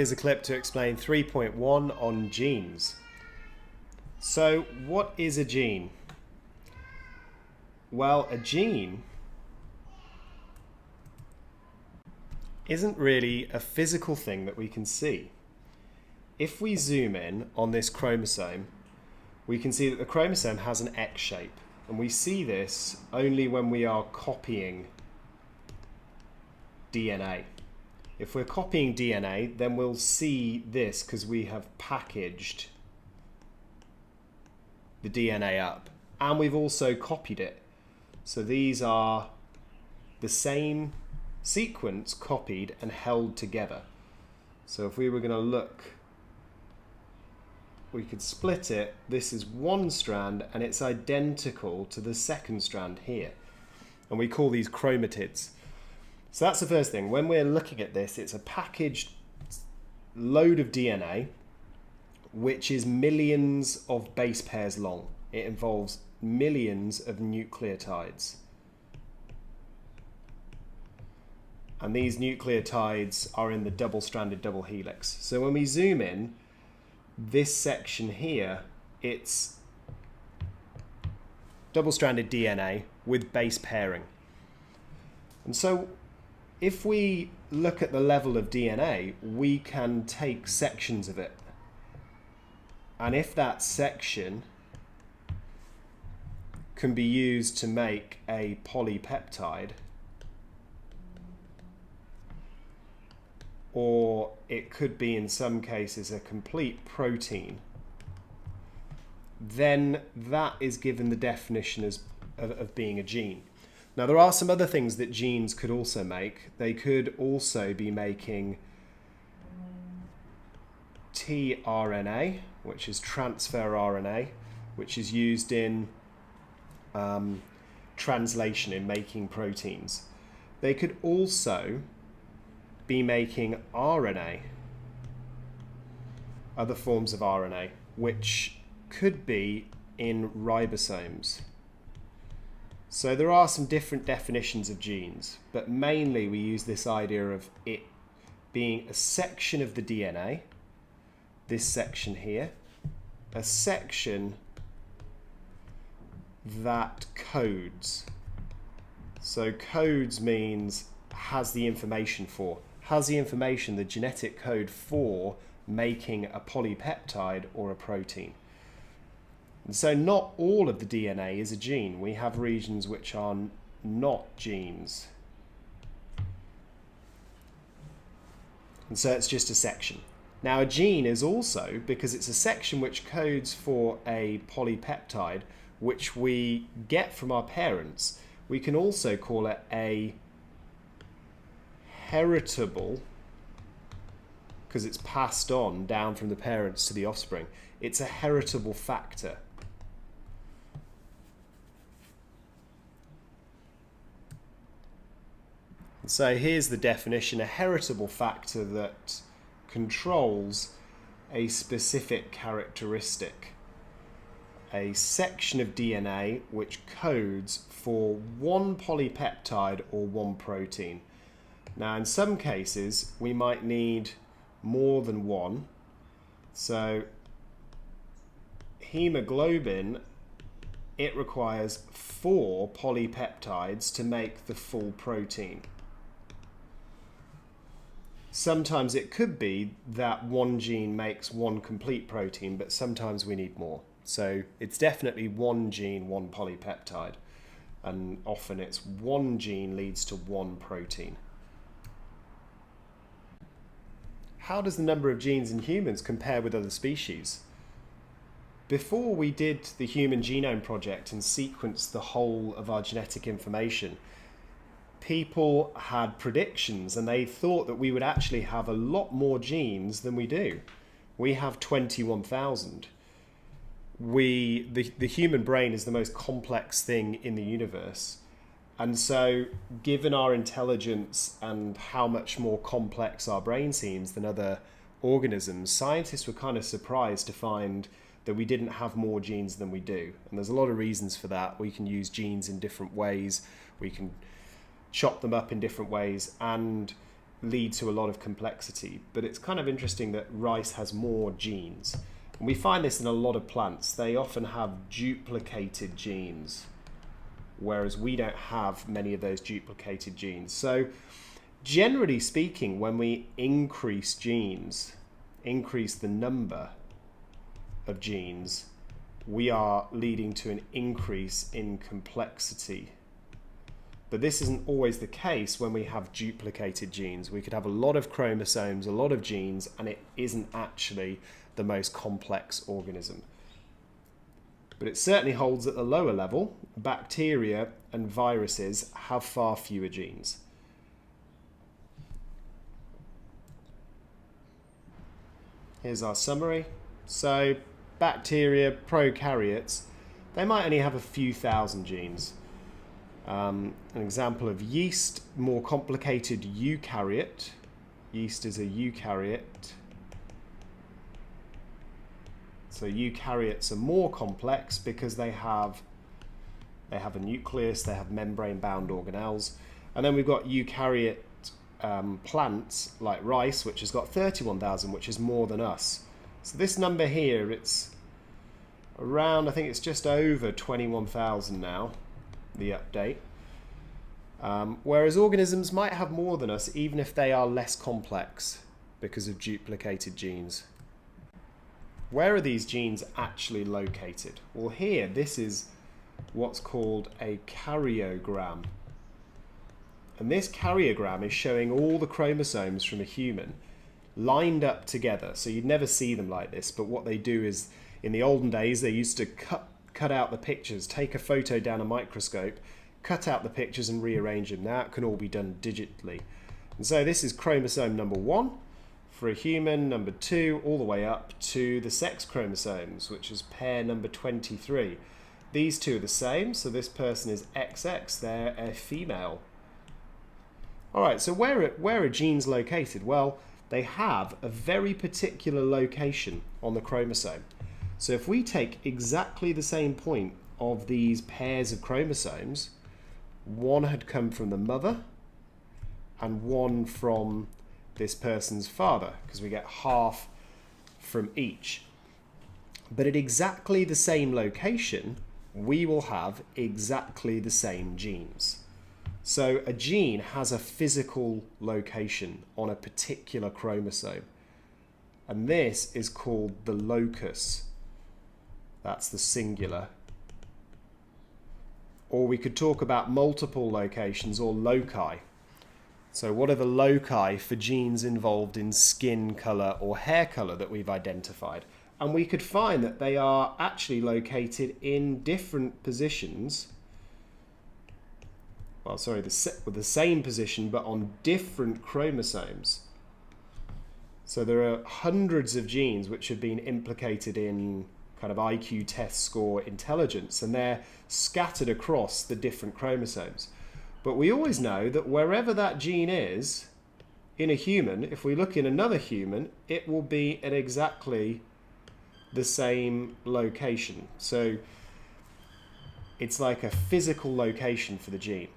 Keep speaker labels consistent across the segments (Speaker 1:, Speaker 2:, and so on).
Speaker 1: Here's a clip to explain 3.1 on genes. So, what is a gene? Well, a gene isn't really a physical thing that we can see. If we zoom in on this chromosome, we can see that the chromosome has an X shape, and we see this only when we are copying DNA. If we're copying DNA, then we'll see this because we have packaged the DNA up, and we've also copied it. So these are the same sequence copied and held together. So if we were going to look, we could split it. This is one strand and it's identical to the second strand here, and we call these chromatids. So that's the first thing. When we're looking at this, it's a packaged load of DNA which is millions of base pairs long. It involves millions of nucleotides. And these nucleotides are in the double-stranded double helix. So when we zoom in, this section here, it's double-stranded DNA with base pairing. And so if we look at the level of DNA, we can take sections of it. And if that section can be used to make a polypeptide, or it could be in some cases a complete protein, then that is given the definition of being a gene. Now there are some other things that genes could also make. They could also be making tRNA, which is transfer RNA, which is used in translation, in making proteins. They could also be making RNA, other forms of RNA, which could be in ribosomes. So there are some different definitions of genes, but mainly we use this idea of it being a section of the DNA, this section here, a section that codes. So codes means has the information for, has the information, the genetic code for making a polypeptide or a protein. And so not all of the DNA is a gene. We have regions which are not genes. And so it's just a section. Now a gene is also, because it's a section which codes for a polypeptide, which we get from our parents, we can also call it a heritable, because it's passed on down from the parents to the offspring. It's a heritable factor. So here's the definition: a heritable factor that controls a specific characteristic. A section of DNA which codes for one polypeptide or one protein. Now in some cases we might need more than one. So hemoglobin, it requires 4 polypeptides to make the full protein. Sometimes it could be that one gene makes one complete protein, but sometimes we need more. So it's definitely one gene, one polypeptide, and often it's one gene leads to one protein. How does the number of genes in humans compare with other species? Before we did the Human Genome Project and sequenced the whole of our genetic information, people had predictions and they thought that we would actually have a lot more genes than we do. We have 21,000. The human brain is the most complex thing in the universe. And so given our intelligence and how much more complex our brain seems than other organisms, scientists were kind of surprised to find that we didn't have more genes than we do. And there's a lot of reasons for that. We can use genes in different ways. We can chop them up in different ways. And lead to a lot of complexity, but it's kind of interesting that rice has more genes. And we find this in a lot of plants. They often have duplicated genes, whereas we don't have many of those duplicated genes. So generally speaking, when we increase genes, increase the number of genes, we are leading to an increase in complexity. But this isn't always the case when we have duplicated genes. We could have a lot of chromosomes, a lot of genes, and it isn't actually the most complex organism. But it certainly holds at the lower level. Bacteria and viruses have far fewer genes. Here's our summary. So bacteria, prokaryotes, they might only have a few thousand genes. An example of yeast, more complicated eukaryote. Yeast is a eukaryote. So eukaryotes are more complex because they have a nucleus, they have membrane-bound organelles. And then we've got eukaryote plants like rice, which has got 31,000, which is more than us. So this number here, it's around, I think it's just over 21,000 now, the update. Whereas organisms might have more than us, even if they are less complex because of duplicated genes. Where are these genes actually located? Well, here, this is what's called a karyogram. And this karyogram is showing all the chromosomes from a human lined up together. So you'd never see them like this, but what they do is, in the olden days, they used to cut out the pictures, take a photo down a microscope, cut out the pictures and rearrange them. Now it can all be done digitally. And so this is chromosome number 1 for a human, number 2, all the way up to the sex chromosomes, which is pair number 23. These two are the same, so this person is XX, they're a female. Alright, so where are genes located? Well, they have a very particular location on the chromosome. So if we take exactly the same point of these pairs of chromosomes, one had come from the mother and one from this person's father, because we get half from each. But at exactly the same location, we will have exactly the same genes. So a gene has a physical location on a particular chromosome, and this is called the locus. That's the singular. Or we could talk about multiple locations or loci. So what are the loci for genes involved in skin colour or hair colour that we've identified? And we could find that they are actually located in different positions. Well, sorry, with the same position, but on different chromosomes. So there are hundreds of genes which have been implicated in kind of IQ test score intelligence, and they're scattered across the different chromosomes. But we always know that wherever that gene is in a human, if we look in another human, it will be at exactly the same location. So it's like a physical location for the gene.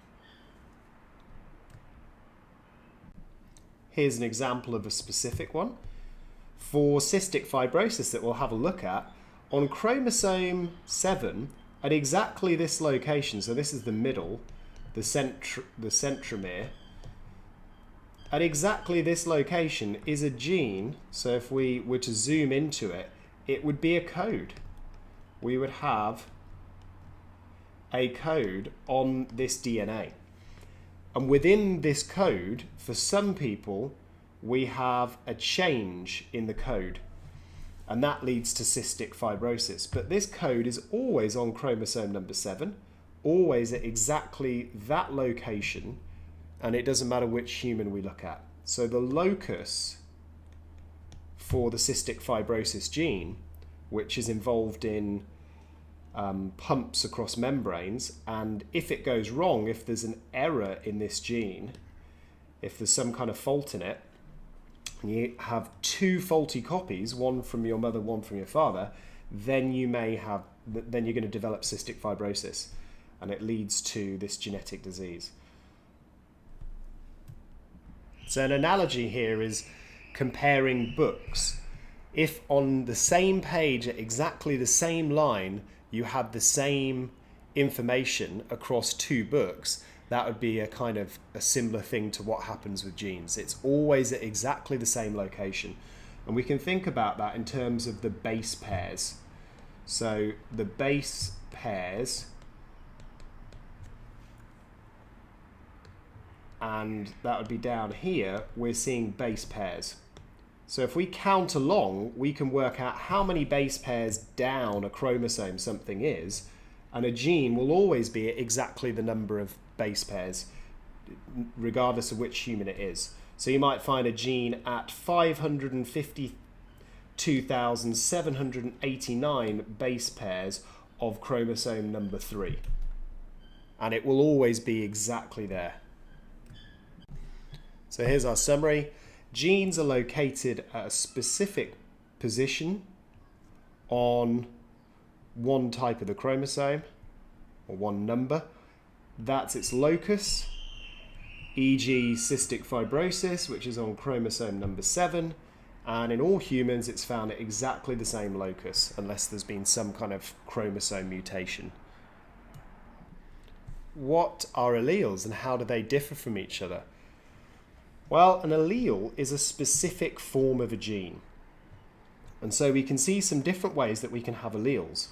Speaker 1: Here's an example of a specific one. For cystic fibrosis that we'll have a look at, on chromosome 7, at exactly this location, so this is the middle, the centromere, at exactly this location is a gene. So if we were to zoom into it, it would be a code. We would have a code on this DNA. And within this code, for some people, we have a change in the code. And that leads to cystic fibrosis. But this code is always on chromosome number 7, always at exactly that location, and it doesn't matter which human we look at. So the locus for the cystic fibrosis gene, which is involved in pumps across membranes, and if it goes wrong, if there's an error in this gene, if there's some kind of fault in it, and you have two faulty copies, one from your mother, one from your father, then you're going to develop cystic fibrosis, and it leads to this genetic disease. So an analogy here is comparing books. If on the same page at exactly the same line you had the same information across two books, that would be a kind of a similar thing to what happens with genes. It's always at exactly the same location. And we can think about that in terms of the base pairs. So the base pairs, and that would be down here, we're seeing base pairs. So if we count along, we can work out how many base pairs down a chromosome something is, and a gene will always be at exactly the number of base pairs, regardless of which human it is. So you might find a gene at 552,789 base pairs of chromosome number 3. And it will always be exactly there. So here's our summary. Genes are located at a specific position on one type of the chromosome, or one number. That's its locus, e.g. cystic fibrosis, which is on chromosome number 7. And in all humans, it's found at exactly the same locus, unless there's been some kind of chromosome mutation. What are alleles and how do they differ from each other? Well, an allele is a specific form of a gene. And so we can see some different ways that we can have alleles.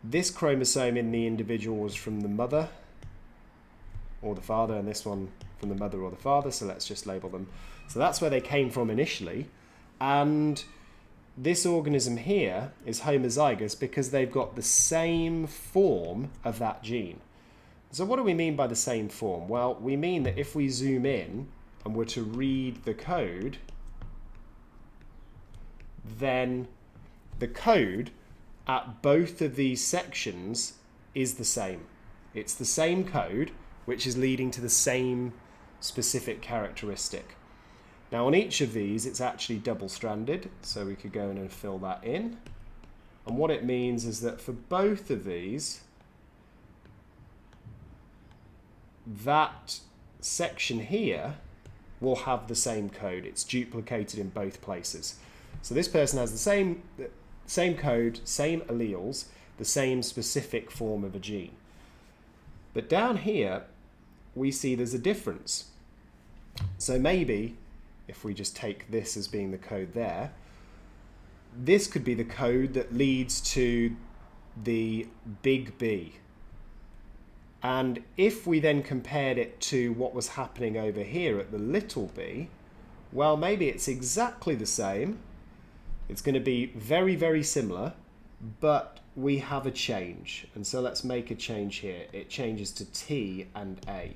Speaker 1: This chromosome in the individual was from the mother or the father, and this one from the mother or the father, so let's just label them. So that's where they came from initially. And this organism here is homozygous because they've got the same form of that gene. So what do we mean by the same form? Well, we mean that if we zoom in and were to read the code, then the code at both of these sections is the same. It's the same code, which is leading to the same specific characteristic. Now on each of these, it's actually double-stranded, so we could go in and fill that in. And what it means is that for both of these, that section here will have the same code. It's duplicated in both places. So this person has the same code, same alleles, the same specific form of a gene. But down here, we see there's a difference. So maybe, if we just take this as being the code there, this could be the code that leads to the big B. And if we then compared it to what was happening over here at the little b, well, maybe it's exactly the same. It's going to be very, very similar, but we have a change. And so let's make a change here. It changes to T and A.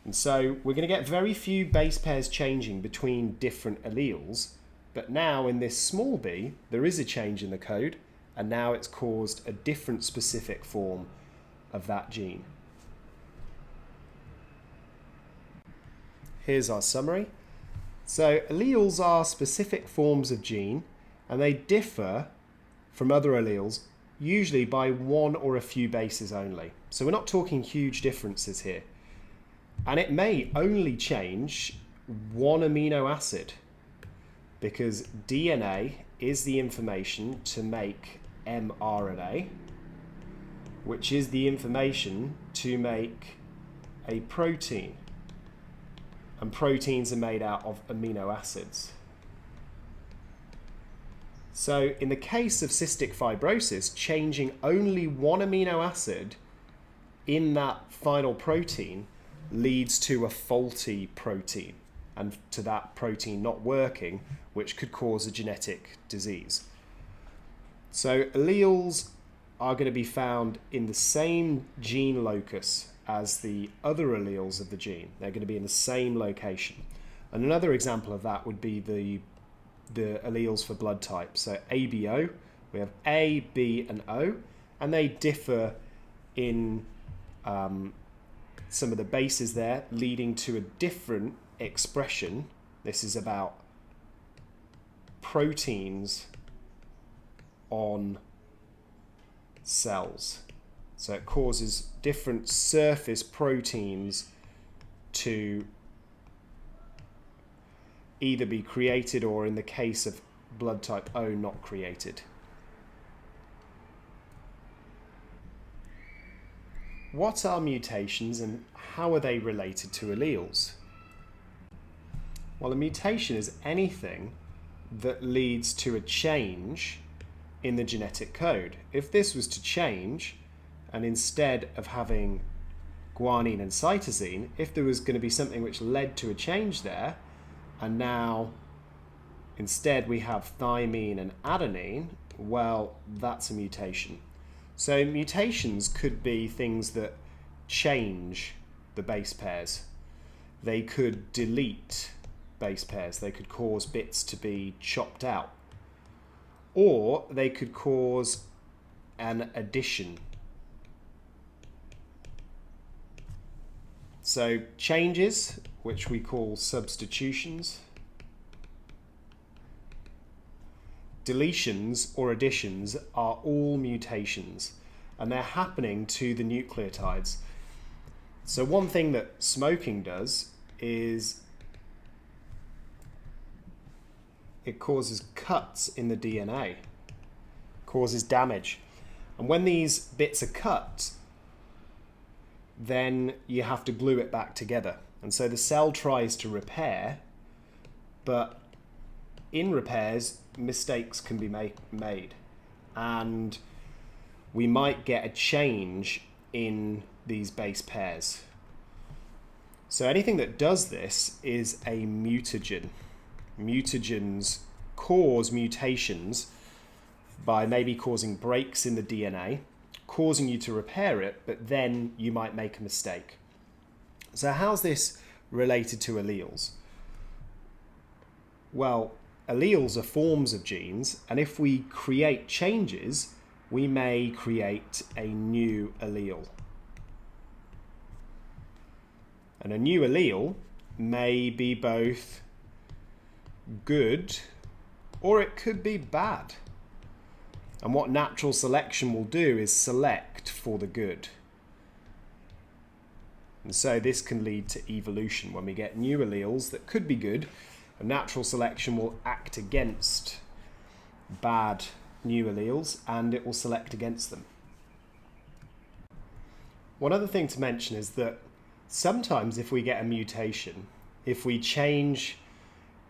Speaker 1: And so we're going to get very few base pairs changing between different alleles. But now in this small b, there is a change in the code, and now it's caused a different specific form of that gene. Here's our summary. So alleles are specific forms of gene, and they differ from other alleles usually by one or a few bases only. So we're not talking huge differences here. And it may only change one amino acid, because DNA is the information to make mRNA, which is the information to make a protein. And proteins are made out of amino acids. So in the case of cystic fibrosis, changing only one amino acid in that final protein leads to a faulty protein, and to that protein not working, which could cause a genetic disease. So alleles are going to be found in the same gene locus as the other alleles of the gene. They're going to be in the same location. And another example of that would be the alleles for blood type. So ABO, we have A, B, and O, and they differ in some of the bases there, leading to a different expression. This is about proteins on cells. So it causes different surface proteins to either be created or, in the case of blood type O, not created. What are mutations and how are they related to alleles? Well, a mutation is anything that leads to a change in the genetic code. If this was to change, and instead of having guanine and cytosine, if there was going to be something which led to a change there, and now instead we have thymine and adenine, well, that's a mutation. So mutations could be things that change the base pairs. They could delete base pairs. They could cause bits to be chopped out. Or they could cause an addition. So changes, which we call substitutions, deletions or additions are all mutations, and they're happening to the nucleotides. So one thing that smoking does is it causes cuts in the DNA, causes damage. And when these bits are cut, then you have to glue it back together. And so the cell tries to repair, but in repairs, mistakes can be made. And we might get a change in these base pairs. So anything that does this is a mutagen. Mutagens cause mutations by maybe causing breaks in the DNA, causing you to repair it, but then you might make a mistake. So how's this related to alleles? Well, alleles are forms of genes, and if we create changes, we may create a new allele. And a new allele may be both good or it could be bad. And what natural selection will do is select for the good. And so this can lead to evolution. When we get new alleles that could be good, and natural selection will act against bad new alleles and it will select against them. One other thing to mention is that sometimes if we get a mutation, if we change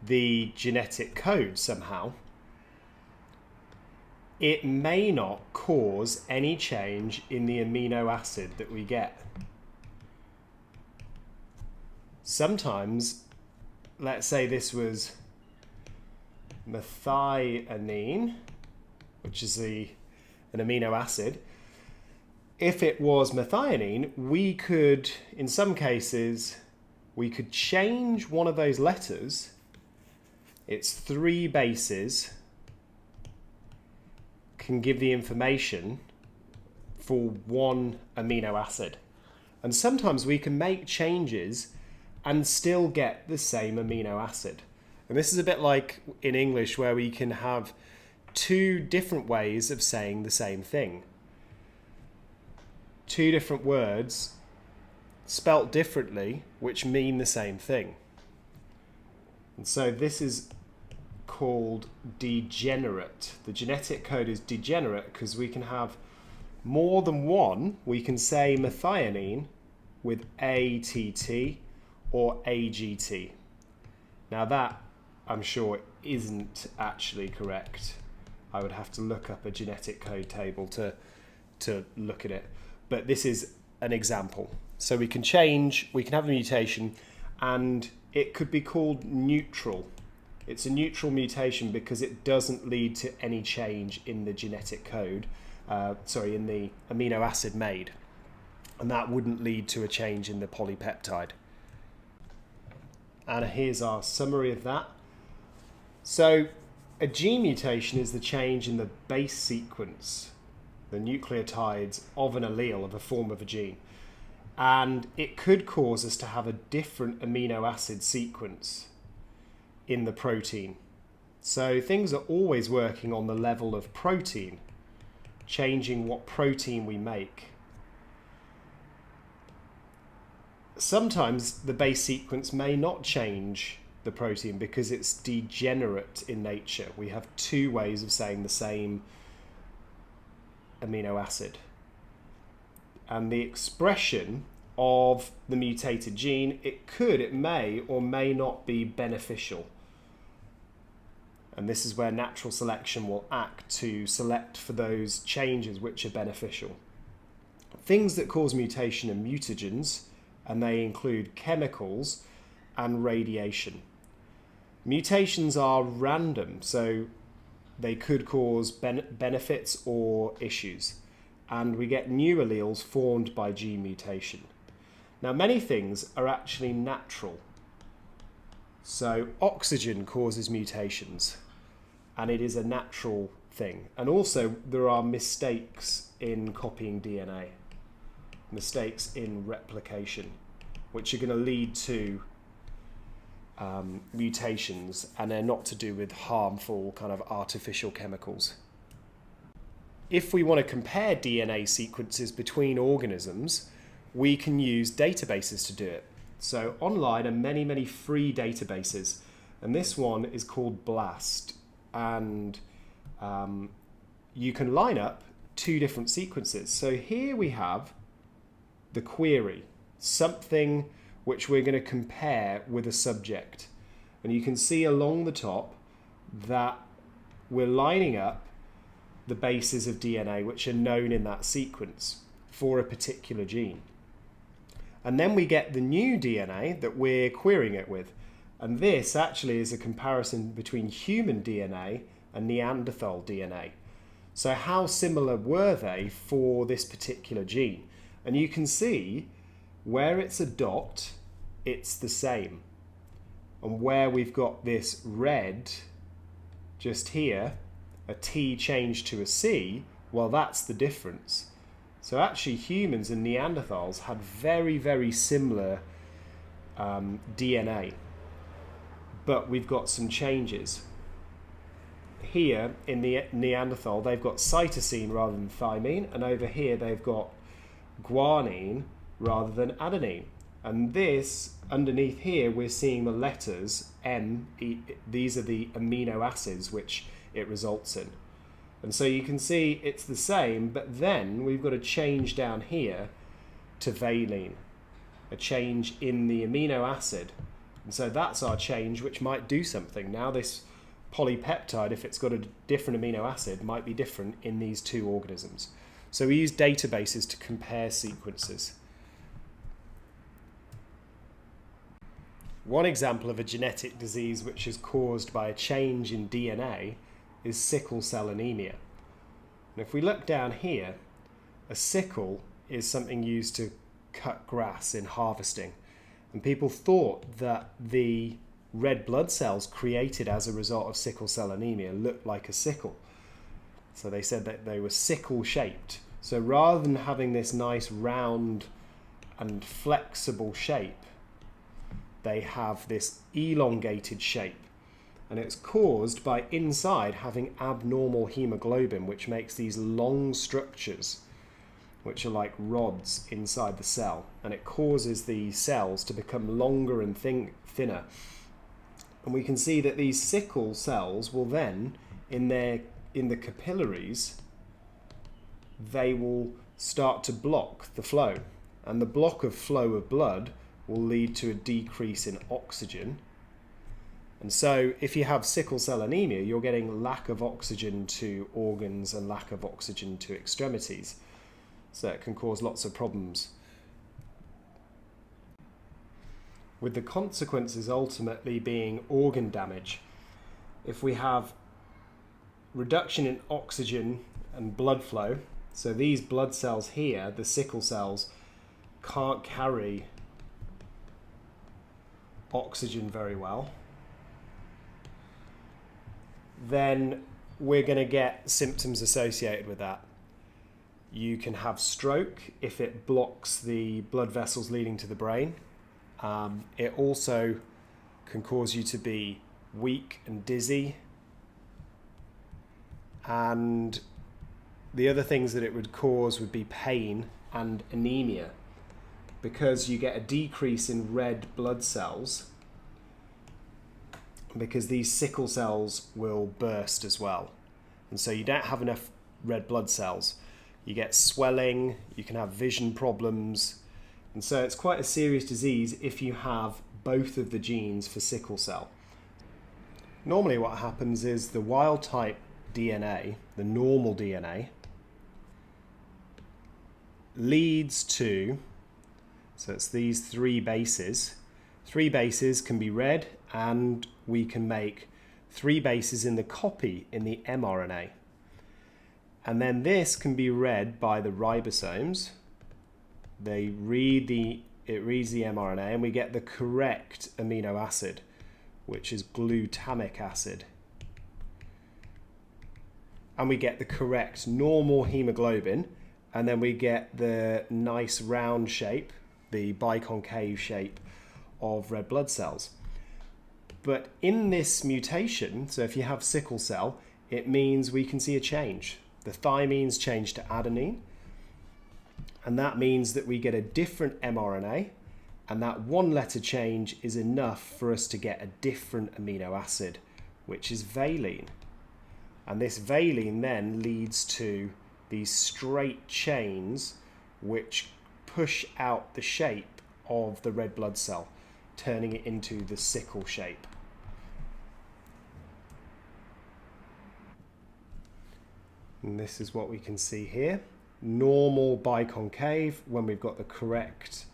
Speaker 1: the genetic code somehow, it may not cause any change in the amino acid that we get. Sometimes, let's say this was methionine, which is an amino acid. If it was methionine, we could, in some cases, we could change one of those letters. It's 3 bases can give the information for 1 amino acid. And sometimes we can make changes and still get the same amino acid. And this is a bit like in English where we can have 2 different ways of saying the same thing. 2 different words spelt differently which mean the same thing. And so this is called degenerate. The genetic code is degenerate because we can have more than one. We can say methionine with ATT or AGT. Now that, I'm sure, isn't actually correct. I would have to look up a genetic code table to look at it. But this is an example. So we can change, we can have a mutation, and it could be called neutral. It's a neutral mutation because it doesn't lead to any change in the genetic code, in the amino acid made. And that wouldn't lead to a change in the polypeptide. And here's our summary of that. So a gene mutation is the change in the base sequence, the nucleotides of an allele of a form of a gene. And it could cause us to have a different amino acid sequence in the protein. So things are always working on the level of protein, changing what protein we make. Sometimes the base sequence may not change the protein because it's degenerate in nature. We have two ways of saying the same amino acid. And the expression of the mutated gene, it may or may not be beneficial. And this is where natural selection will act to select for those changes which are beneficial. Things that cause mutation are mutagens, and they include chemicals and radiation. Mutations are random, so they could cause benefits or issues. And we get new alleles formed by gene mutation. Now, many things are actually natural. So oxygen causes mutations, and it is a natural thing. And also there are mistakes in copying DNA, mistakes in replication, which are going to lead to mutations, and they're not to do with harmful kind of artificial chemicals. If we want to compare DNA sequences between organisms, we can use databases to do it. So online are many, many free databases, and this one is called BLAST, and you can line up two different sequences. So here we have the query, something which we're going to compare with a subject. And you can see along the top that we're lining up the bases of DNA which are known in that sequence for a particular gene. And then we get the new DNA that we're querying it with. And this actually is a comparison between human DNA and Neanderthal DNA. So how similar were they for this particular gene? And you can see where it's a dot, it's the same. And where we've got this red just here, a T changed to a C, well, that's the difference. So actually humans and Neanderthals had very, very similar DNA, but we've got some changes. Here in the Neanderthal, they've got cytosine rather than thymine, and over here they've got guanine rather than adenine. And this, underneath here, we're seeing the letters M, E, these are the amino acids which it results in. And so you can see it's the same, but then we've got a change down here to valine, a change in the amino acid. And so that's our change, which might do something. Now this polypeptide, if it's got a different amino acid, might be different in these two organisms. So we use databases to compare sequences. One example of a genetic disease which is caused by a change in DNA is sickle cell anemia. And if we look down here, a sickle is something used to cut grass in harvesting. And people thought that the red blood cells created as a result of sickle cell anemia looked like a sickle. So they said that they were sickle shaped. So rather than having this nice round and flexible shape, they have this elongated shape. And it's caused by inside having abnormal hemoglobin, which makes these long structures, which are like rods inside the cell. And it causes the cells to become longer and thinner. And we can see that these sickle cells will then, in the capillaries, they will start to block the flow. And the block of flow of blood will lead to a decrease in oxygen. And so if you have sickle cell anemia, you're getting lack of oxygen to organs and lack of oxygen to extremities. So it can cause lots of problems, with the consequences ultimately being organ damage. If we have reduction in oxygen and blood flow, so these blood cells here, the sickle cells, can't carry oxygen very well, then we're going to get symptoms associated with that. You can have stroke if it blocks the blood vessels leading to the brain. It also can cause you to be weak and dizzy. And the other things that it would cause would be pain and anemia, because you get a decrease in red blood cells because these sickle cells will burst as well. And so you don't have enough red blood cells. You get swelling, you can have vision problems. And so it's quite a serious disease if you have both of the genes for sickle cell. Normally what happens is the wild type DNA, the normal DNA, leads to, so it's these three bases. Three bases can be read, and we can make three bases in the copy in the mRNA. And then this can be read by the ribosomes. It reads the mRNA, and we get the correct amino acid, which is glutamic acid. And we get the correct normal hemoglobin, and then we get the nice round shape, the biconcave shape of red blood cells. But in this mutation, so if you have sickle cell, it means we can see a change. The thymines change to adenine, and that means that we get a different mRNA, and that one letter change is enough for us to get a different amino acid, which is valine. And this valine then leads to these straight chains which push out the shape of the red blood cell, turning it into the sickle shape. And this is what we can see here. Normal biconcave when we've got the correct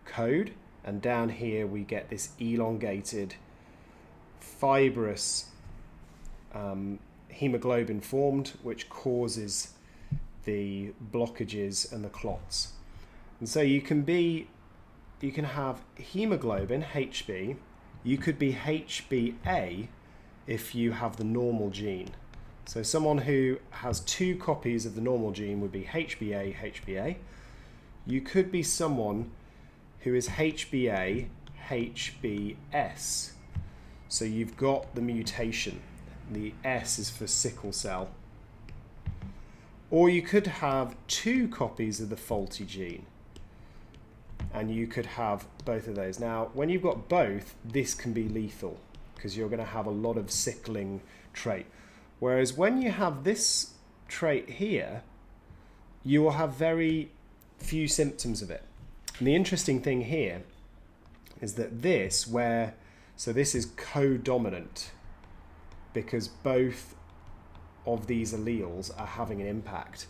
Speaker 1: code, and down here we get this elongated fibrous hemoglobin formed, which causes the blockages and the clots. And so you can have hemoglobin, HB, you could be HbA if you have the normal gene. So someone who has two copies of the normal gene would be HbA, HbA. You could be someone who is HbA, HbS. So you've got the mutation. The S is for sickle cell. Or you could have two copies of the faulty gene, and you could have both of those. Now, when you've got both, this can be lethal because you're going to have a lot of sickling trait. Whereas when you have this trait here, you will have very few symptoms of it. And the interesting thing here is that this is co-dominant because both of these alleles are having an impact.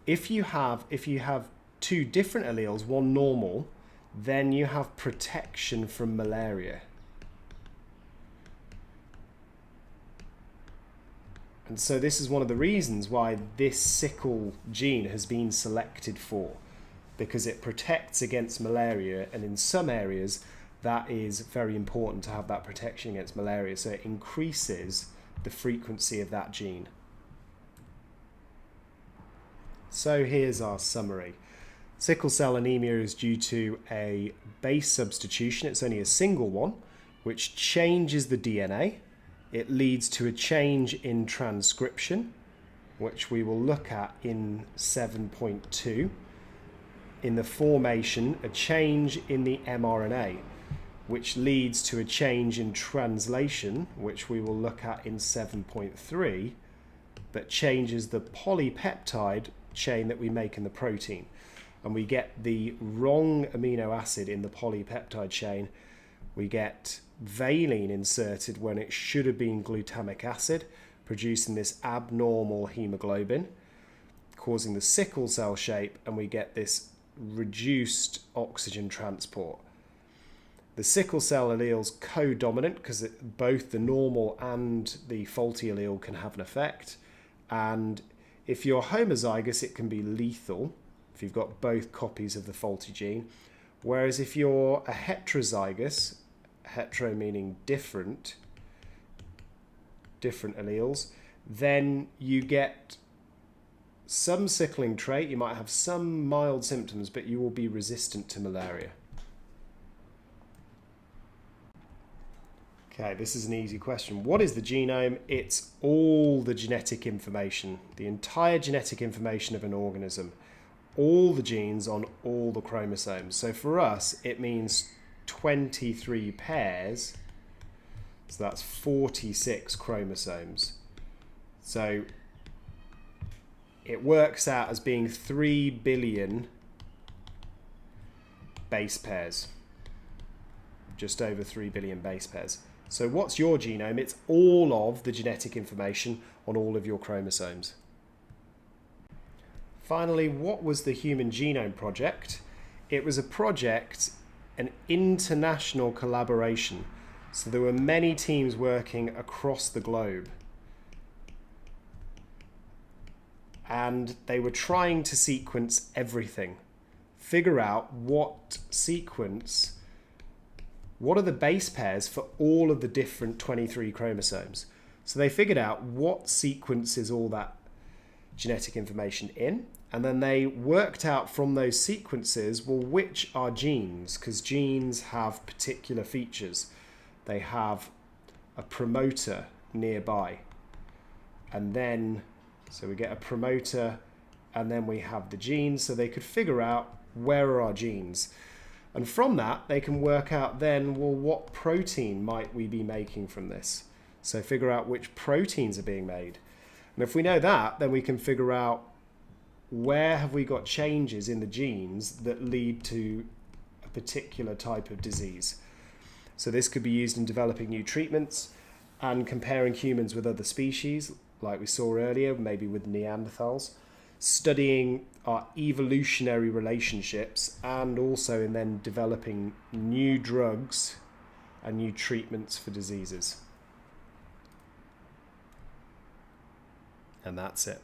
Speaker 1: If you have two different alleles, one normal, then you have protection from malaria. And so this is one of the reasons why this sickle gene has been selected for, because it protects against malaria, and in some areas that is very important to have that protection against malaria, so it increases the frequency of that gene. So here's our summary. Sickle cell anemia is due to a base substitution. It's only a single one, which changes the DNA. It leads to a change in transcription, which we will look at in 7.2. In the formation, a change in the mRNA, which leads to a change in translation, which we will look at in 7.3, that changes the polypeptide chain that we make in the protein. And we get the wrong amino acid in the polypeptide chain. We get valine inserted when it should have been glutamic acid, producing this abnormal hemoglobin, causing the sickle cell shape, and we get this reduced oxygen transport. The sickle cell allele's co-dominant because both the normal and the faulty allele can have an effect. And if you're homozygous, it can be lethal if you've got both copies of the faulty gene. Whereas if you're a heterozygous, hetero meaning different alleles, then you get some sickling trait. You might have some mild symptoms, but you will be resistant to malaria. Okay, this is an easy question. What is the genome? It's all the genetic information, the entire genetic information of an organism, all the genes on all the chromosomes. So for us, it means 23 pairs So that's 46 chromosomes. So it works out as being 3 billion base pairs. Just over 3 billion base pairs. So what's your genome? It's all of the genetic information on all of your chromosomes. Finally, what was the Human Genome Project? It was a project, an international collaboration. So there were many teams working across the globe. And they were trying to sequence everything. Figure out what are the base pairs for all of the different 23 chromosomes. So they figured out what sequence is all that genetic information in, and then they worked out from those sequences, well, which are genes, because genes have particular features. They have a promoter nearby, and then, so we get a promoter, and then we have the genes, so they could figure out where are our genes. And from that, they can work out then, well, what protein might we be making from this? So figure out which proteins are being made. And if we know that, then we can figure out where have we got changes in the genes that lead to a particular type of disease. So this could be used in developing new treatments and comparing humans with other species, like we saw earlier, maybe with Neanderthals, studying our evolutionary relationships, and also in then developing new drugs and new treatments for diseases. And that's it.